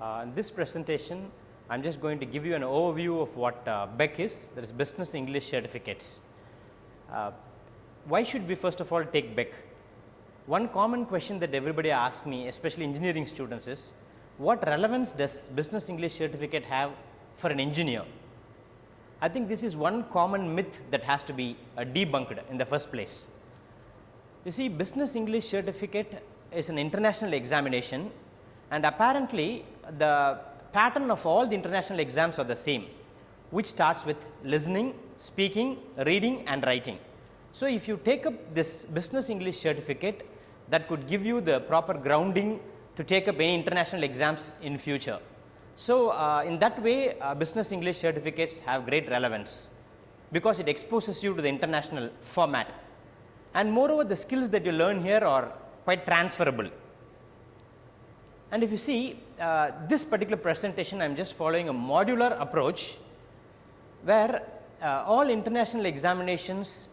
In this presentation, I am just going to give you an overview of what BEC is, that is Business English Certificates. Why should we first of all take BEC? One common question that everybody asks me, especially engineering students, is what relevance does Business English Certificate have for an engineer? I think this is one common myth that has to be debunked in the first place. You see, Business English Certificate is an international examination, and apparently the pattern of all the international exams are the same, which starts with listening, speaking, reading and writing. So, if you take up this Business English Certificate, that could give you the proper grounding to take up any international exams in future. So, in that way Business English Certificates have great relevance, because it exposes you to the international format, and moreover the skills that you learn here are quite transferable. And if you see this particular presentation, I am just following a modular approach, where all international examinations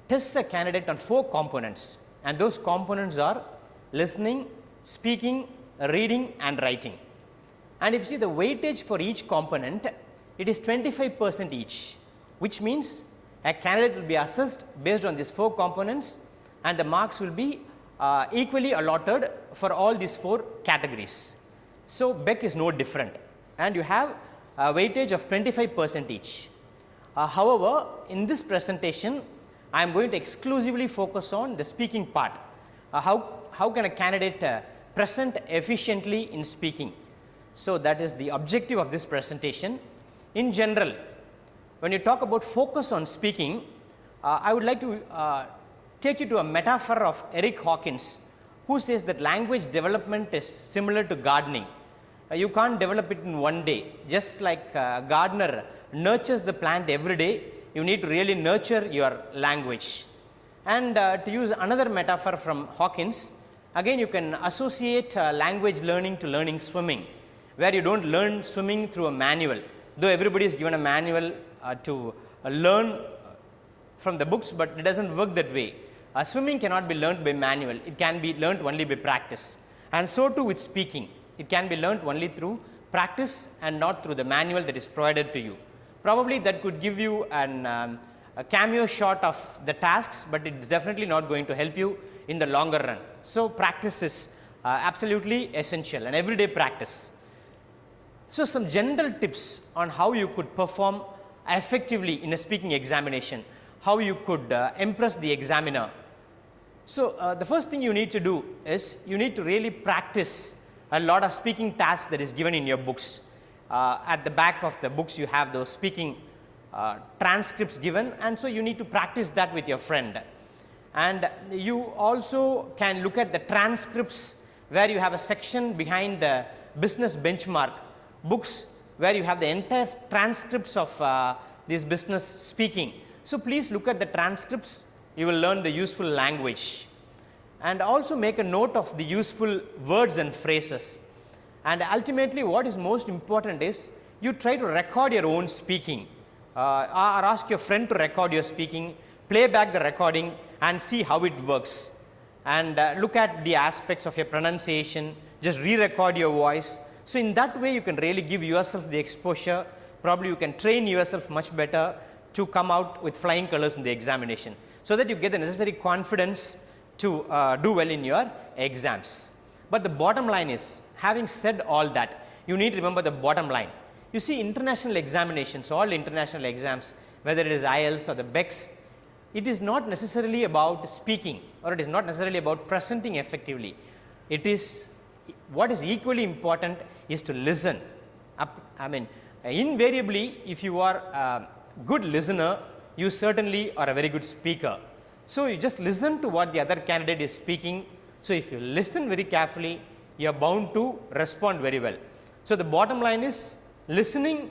test a candidate on 4 components, and those components are listening, speaking, reading and writing. And if you see the weightage for each component, it is 25% each, which means a candidate will be assessed based on these 4 components, and the marks will be equally allotted for all these 4 categories. So, BEC is no different, and you have a weightage of 25% each. However, in this presentation I am going to exclusively focus on the speaking part. How can a candidate present efficiently in speaking? So, that is the objective of this presentation. In general, when you talk about focus on speaking, I would like to take you to a metaphor of Eric Hawkins, who says that language development is similar to gardening. You can't develop it in one day. Just like a gardener nurtures the plant every day, you need to really nurture your language. And to use another metaphor from Hawkins, again you can associate language learning to learning swimming, where you do not learn swimming through a manual, though everybody is given a manual to learn from the books, but it does not work that way. Swimming cannot be learnt by manual, it can be learnt only by practice, and so too with speaking, it can be learnt only through practice and not through the manual that is provided to you. Probably that could give you a cameo shot of the tasks, but it is definitely not going to help you in the longer run. So, practice is absolutely essential, and everyday practice. So, some general tips on how you could perform effectively in a speaking examination, how you could impress the examiner. So, the first thing you need to do is you need to really practice a lot of speaking tasks that is given in your books. At the back of the books you have those speaking transcripts given, and so you need to practice that with your friend. And you also can look at the transcripts, where you have a section behind the business benchmark books, where you have the entire transcripts of this business speaking. So, please look at the transcripts, you will learn the useful language, and also make a note of the useful words and phrases. And ultimately what is most important is you try to record your own speaking, or ask your friend to record your speaking, play back the recording and see how it works, and look at the aspects of your pronunciation, just re-record your voice. So, in that way you can really give yourself the exposure, probably you can train yourself much better to come out with flying colors in the examination, so that you get the necessary confidence to do well in your exams. But the bottom line is, having said all that, you need to remember the bottom line. You see, international examinations, all international exams, whether it is IELTS or the BECs, it is not necessarily about speaking, or it is not necessarily about presenting effectively. It is, what is equally important is to listen. I mean, invariably if you are a good listener, you certainly are a very good speaker. So, you just listen to what the other candidate is speaking. So, if you listen very carefully, you are bound to respond very well. So, the bottom line is listening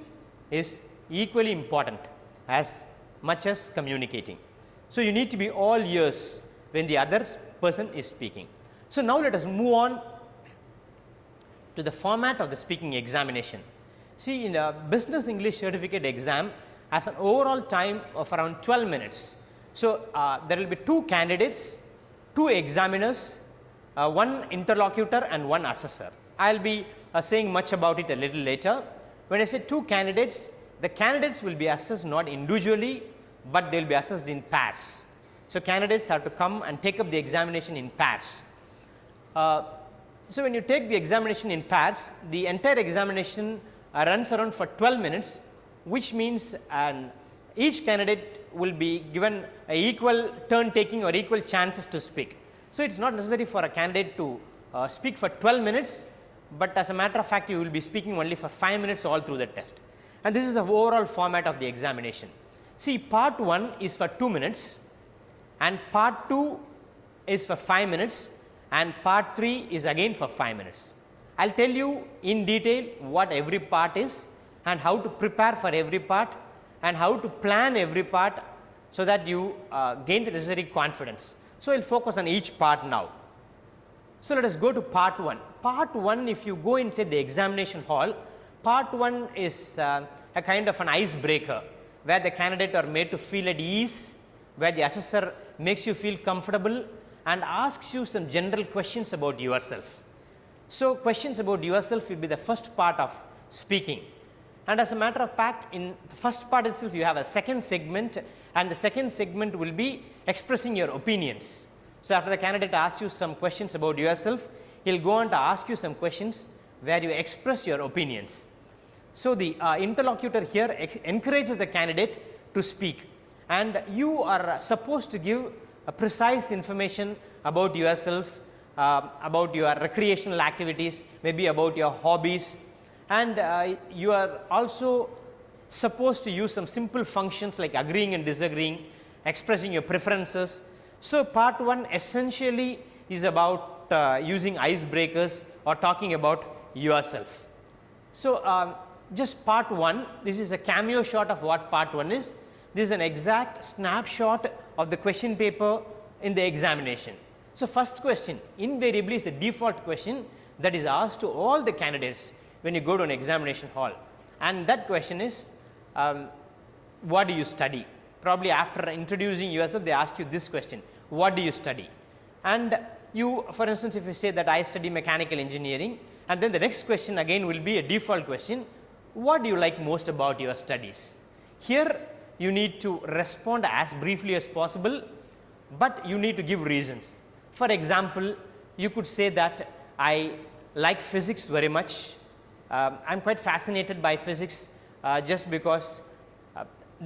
is equally important as much as communicating. So, you need to be all ears when the other person is speaking. So, now let us move on to the format of the speaking examination. See, in a Business English Certificate exam has an overall time of around 12 minutes. So, there will be 2 candidates, 2 examiners, one interlocutor and one assessor. I will be saying much about it a little later. When I say two candidates, the candidates will be assessed not individually, but they will be assessed in pairs. So, candidates have to come and take up the examination in pairs. So, when you take the examination in pairs, the entire examination runs around for 12 minutes, which means each candidate will be given a equal turn taking or equal chances to speak. So, it is not necessary for a candidate to speak for 12 minutes, but as a matter of fact you will be speaking only for 5 minutes all through the test, and this is the overall format of the examination. See, part 1 is for 2 minutes and part 2 is for 5 minutes and part 3 is again for 5 minutes. I will tell you in detail what every part is and how to prepare for every part and how to plan every part, so that you gain the necessary confidence. So, I will focus on each part now. So, let us go to part 1. Part 1, if you go inside the examination hall, part 1 is a kind of an icebreaker, where the candidate are made to feel at ease, where the assessor makes you feel comfortable and asks you some general questions about yourself. So, questions about yourself will be the first part of speaking, and as a matter of fact, in the first part itself you have a second segment, and the second segment will be expressing your opinions. So, after the candidate asks you some questions about yourself, he will go on to ask you some questions where you express your opinions. So, the interlocutor here encourages the candidate to speak, and you are supposed to give a precise information about yourself, about your recreational activities, maybe about your hobbies, and you are also supposed to use some simple functions like agreeing and disagreeing, expressing your preferences. So, part 1 essentially is about using icebreakers or talking about yourself. So, just part 1, this is a cameo shot of what part 1 is. This is an exact snapshot of the question paper in the examination. So, first question invariably is the default question that is asked to all the candidates when you go to an examination hall, and that question is what do you study? Probably after introducing yourself they ask you this question, what do you study? And you, for instance, if you say that I study mechanical engineering, and then the next question again will be a default question, what do you like most about your studies? Here you need to respond as briefly as possible, but you need to give reasons. For example, you could say that I like physics very much. I am quite fascinated by physics just because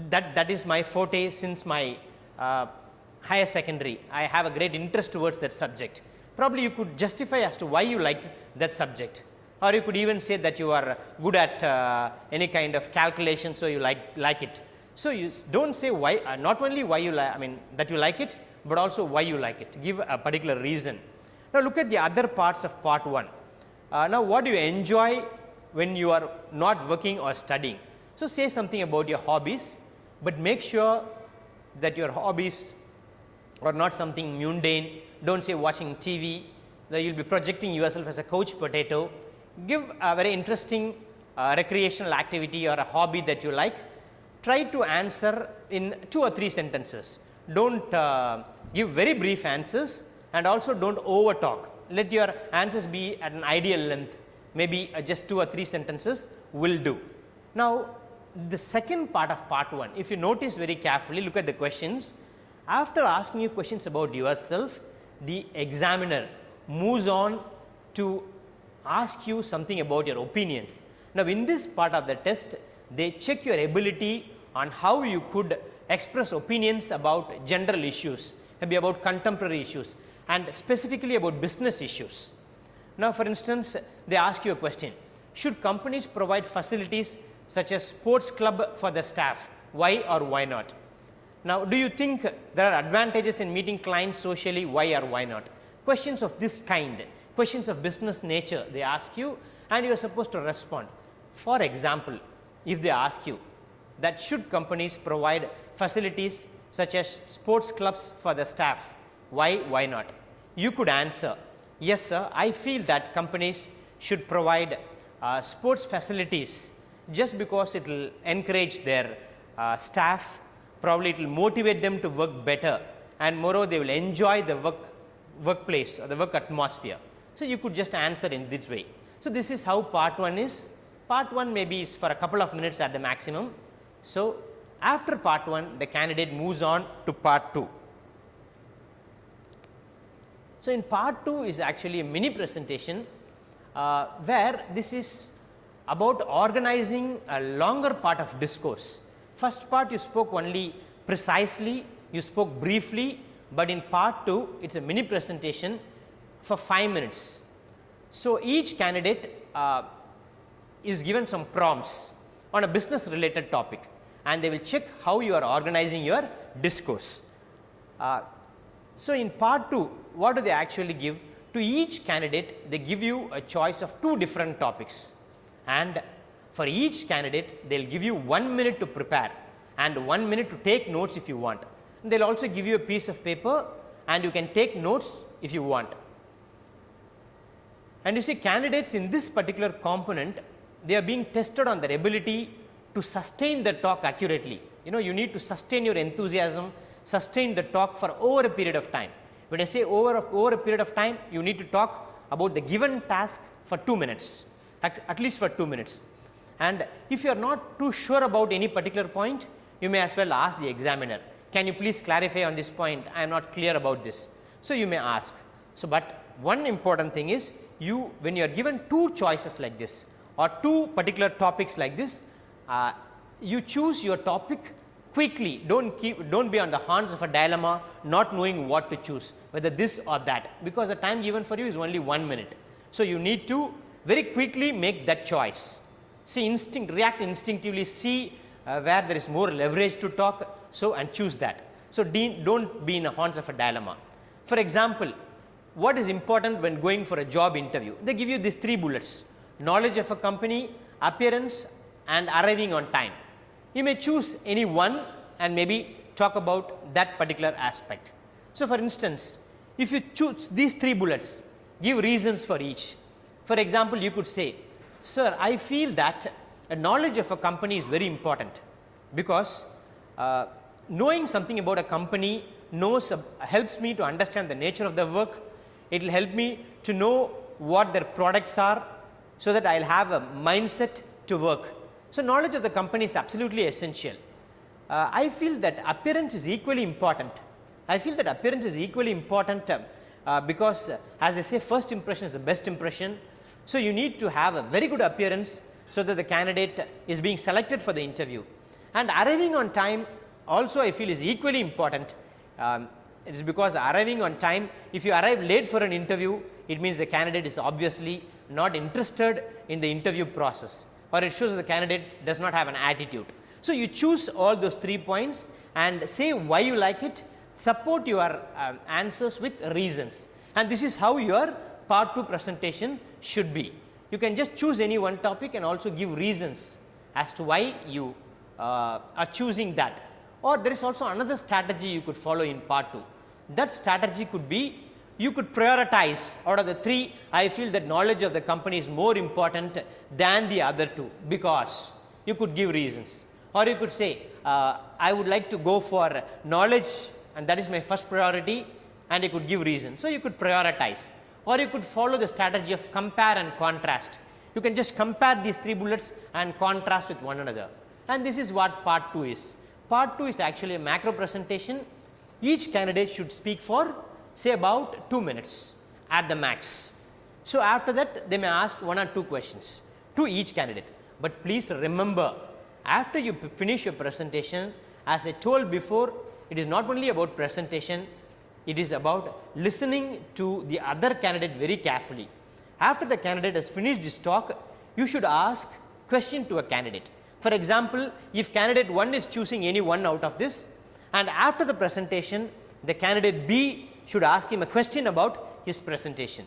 that is my forte since my higher secondary. I have a great interest towards that subject. Probably you could justify as to why you like that subject, or you could even say that you are good at any kind of calculation, so you like it. So, you do not say why, not only why you like, I mean that you like it, but also why you like it, give a particular reason. Now, look at the other parts of part 1. Now, what do you enjoy when you are not working or studying? So, say something about your hobbies, but make sure that your hobbies are not something mundane. Do not say watching TV, that you will be projecting yourself as a couch potato. Give a very interesting recreational activity or a hobby that you like. Try to answer in 2 or 3 sentences. Do not give very brief answers, and also do not over talk. Let your answers be at an ideal length, maybe just 2 or 3 sentences will do. Now, the second part of part 1, if you notice very carefully, look at the questions. After asking you questions about yourself, the examiner moves on to ask you something about your opinions. Now, in this part of the test, they check your ability on how you could express opinions about general issues, maybe about contemporary issues, and specifically about business issues. Now, for instance, they ask you a question, should companies provide facilities such as sports club for the staff? Why or why not? Now, do you think there are advantages in meeting clients socially? Why or why not? Questions of this kind, questions of business nature they ask you, and you are supposed to respond. For example, if they ask you that should companies provide facilities such as sports clubs for the staff, why not? You could answer, yes sir, I feel that companies should provide sports facilities just because it will encourage their staff, probably it will motivate them to work better, and moreover they will enjoy the work workplace or the work atmosphere. So, you could just answer in this way. So, this is how part 1 is. Part 1 maybe is for a couple of minutes at the maximum. So, after part 1 the candidate moves on to part 2. So, in part 2 is actually a mini presentation where this is about organizing a longer part of discourse. First part you spoke only precisely, you spoke briefly, but in part 2 it is a mini presentation for 5 minutes. So, each candidate is given some prompts on a business related topic, and they will check how you are organizing your discourse. So, in part 2 what do they actually give? To each candidate they give you a choice of 2 different topics, and for each candidate they will give you 1 minute to prepare and 1 minute to take notes if you want. They will also give you a piece of paper and you can take notes if you want. And you see, candidates in this particular component, they are being tested on their ability to sustain the talk accurately. You know, you need to sustain your enthusiasm, sustain the talk for over a period of time. When I say over a period of time, you need to talk about the given task for 2 minutes, at least for 2 minutes. And if you are not too sure about any particular point, you may as well ask the examiner, can you please clarify on this point, I am not clear about this. So, you may ask. So, but one important thing is, when you are given 2 choices like this or 2 particular topics like this, you choose your topic quickly. Don't be on the horns of a dilemma, not knowing what to choose, whether this or that, because the time given for you is only 1 minute. So, you need to very quickly make that choice. See, react instinctively, see where there is more leverage to talk, so and choose that. So, don't be in the horns of a dilemma. For example, what is important when going for a job interview? They give you these 3 bullets: knowledge of a company, appearance, and arriving on time. You may choose any one and maybe talk about that particular aspect. So, for instance, if you choose these 3 bullets, give reasons for each. For example, you could say, sir, I feel that a knowledge of a company is very important, because knowing something about a company helps me to understand the nature of the work. It will help me to know what their products are, so that I will have a mindset to work. So, knowledge of the company is absolutely essential. I feel that appearance is equally important. Because as I say, first impression is the best impression. So, you need to have a very good appearance, so that the candidate is being selected for the interview. And arriving on time also I feel is equally important. It is because arriving on time, if you arrive late for an interview, it means the candidate is obviously not interested in the interview process, or it shows that the candidate does not have an attitude. So, you choose all those 3 points and say why you like it, support your answers with reasons, and this is how your part 2 presentation should be. You can just choose any one topic and also give reasons as to why you are choosing that. Or there is also another strategy you could follow in part 2. That strategy could be, you could prioritize out of the 3. I feel that knowledge of the company is more important than the other 2, because you could give reasons. Or you could say, I would like to go for knowledge, and that is my first priority, and you could give reasons. So, you could prioritize. Or you could follow the strategy of compare and contrast. You can just compare these 3 bullets and contrast with one another, and this is what part 2 is. Part 2 is actually a macro presentation. Each candidate should speak for say about 2 minutes at the max. So, after that they may ask 1 or 2 questions to each candidate, but please remember, after you finish your presentation, as I told before, it is not only about presentation, it is about listening to the other candidate very carefully. After the candidate has finished this talk, you should ask question to a candidate. For example, if candidate 1 is choosing any one out of this, and after the presentation the candidate B should ask him a question about his presentation.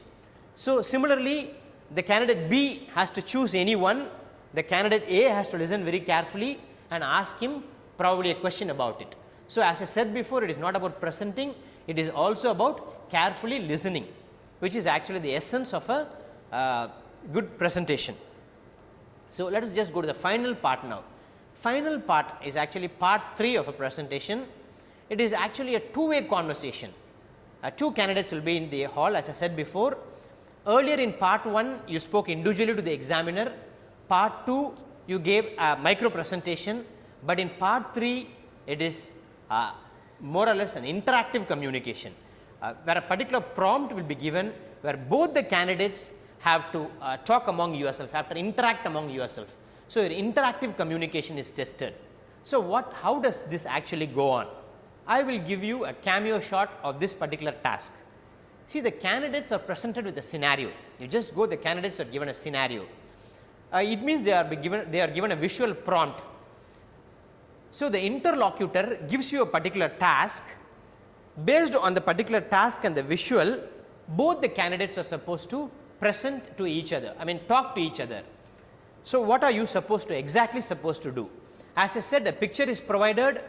So, similarly, the candidate B has to choose any one, the candidate A has to listen very carefully and ask him probably a question about it. So, as I said before, it is not about presenting, it is also about carefully listening, which is actually the essence of a good presentation. So, let us just go to the final part now. Final part is actually part 3 of a presentation. It is actually a two-way conversation. 2 candidates will be in the hall, as I said before. Earlier in part 1 you spoke individually to the examiner, part 2 you gave a micro presentation, but in part 3 it is more or less an interactive communication, where a particular prompt will be given, where both the candidates have to talk among yourself, have to interact among yourself. So, your interactive communication is tested. So, how does this actually go on? I will give you a cameo shot of this particular task. See, the candidates are presented with a scenario. You just go, the candidates are given a scenario. It means they are given a visual prompt. So, the interlocutor gives you a particular task. Based on the particular task and the visual, both the candidates are supposed to present to each other, talk to each other. So, what are you exactly supposed to do? As I said, a picture is provided.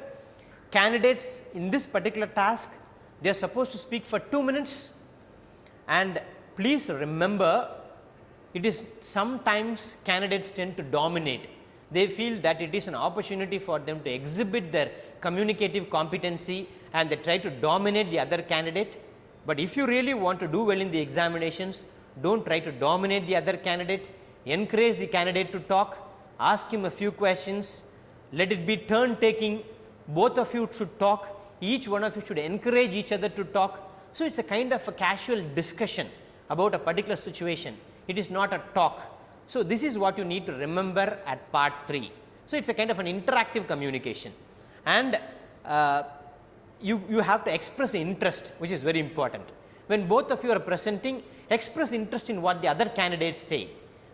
Candidates in this particular task, they are supposed to speak for 2 minutes, and please remember, it is sometimes candidates tend to dominate. They feel that it is an opportunity for them to exhibit their communicative competency, and they try to dominate the other candidate. But if you really want to do well in the examinations, don't try to dominate the other candidate. Encourage the candidate to talk, ask him a few questions, let it be turn taking. Both of you should talk, each one of you should encourage each other to talk. So, it is a kind of a casual discussion about a particular situation, it is not a talk. So, this is what you need to remember at part 3. So, it is a kind of an interactive communication, and you have to express interest, which is very important. When both of you are presenting, express interest in what the other candidates say.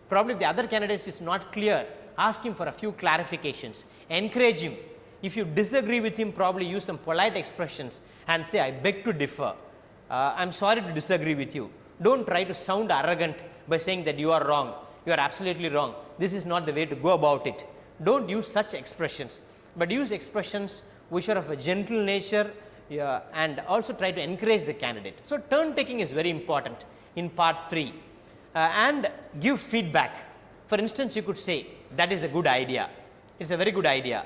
Probably if the other candidates is not clear, ask him for a few clarifications, encourage him. If you disagree with him, probably use some polite expressions and say, I beg to differ, I am sorry to disagree with you. Do not try to sound arrogant by saying that you are wrong, you are absolutely wrong, this is not the way to go about it. Do not use such expressions, but use expressions which are of a gentle nature, and also try to encourage the candidate. So, turn taking is very important in part 3, and give feedback. For instance, you could say that is a good idea, it is a very good idea,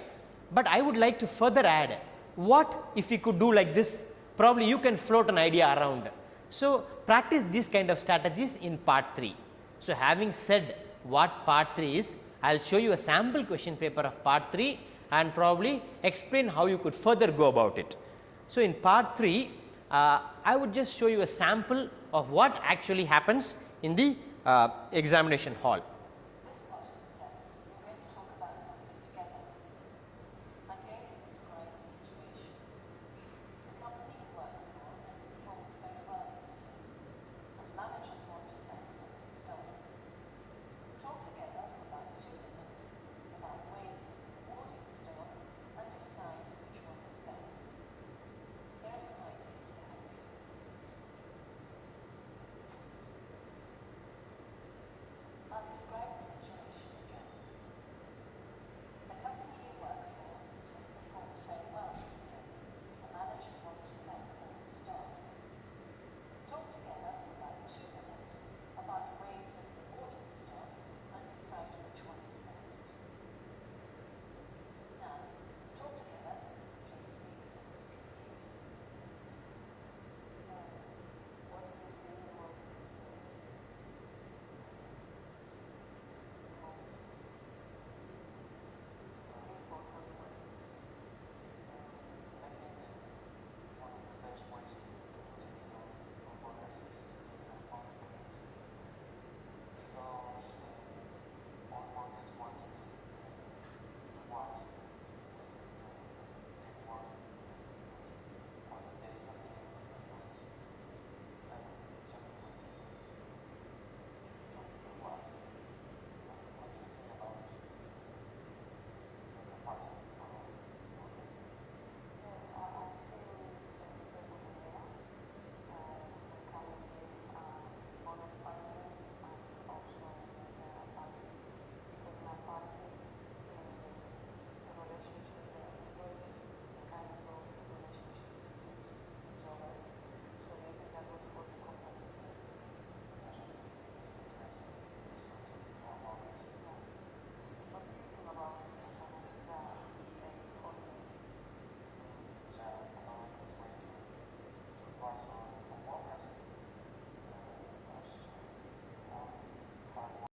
but I would like to further add, what if we could do like this? Probably you can float an idea around. So, practice these kind of strategies in part 3. So, having said what part 3 is, I will show you a sample question paper of part 3 and probably explain how you could further go about it. So, in part 3, I would just show you a sample of what actually happens in the examination hall.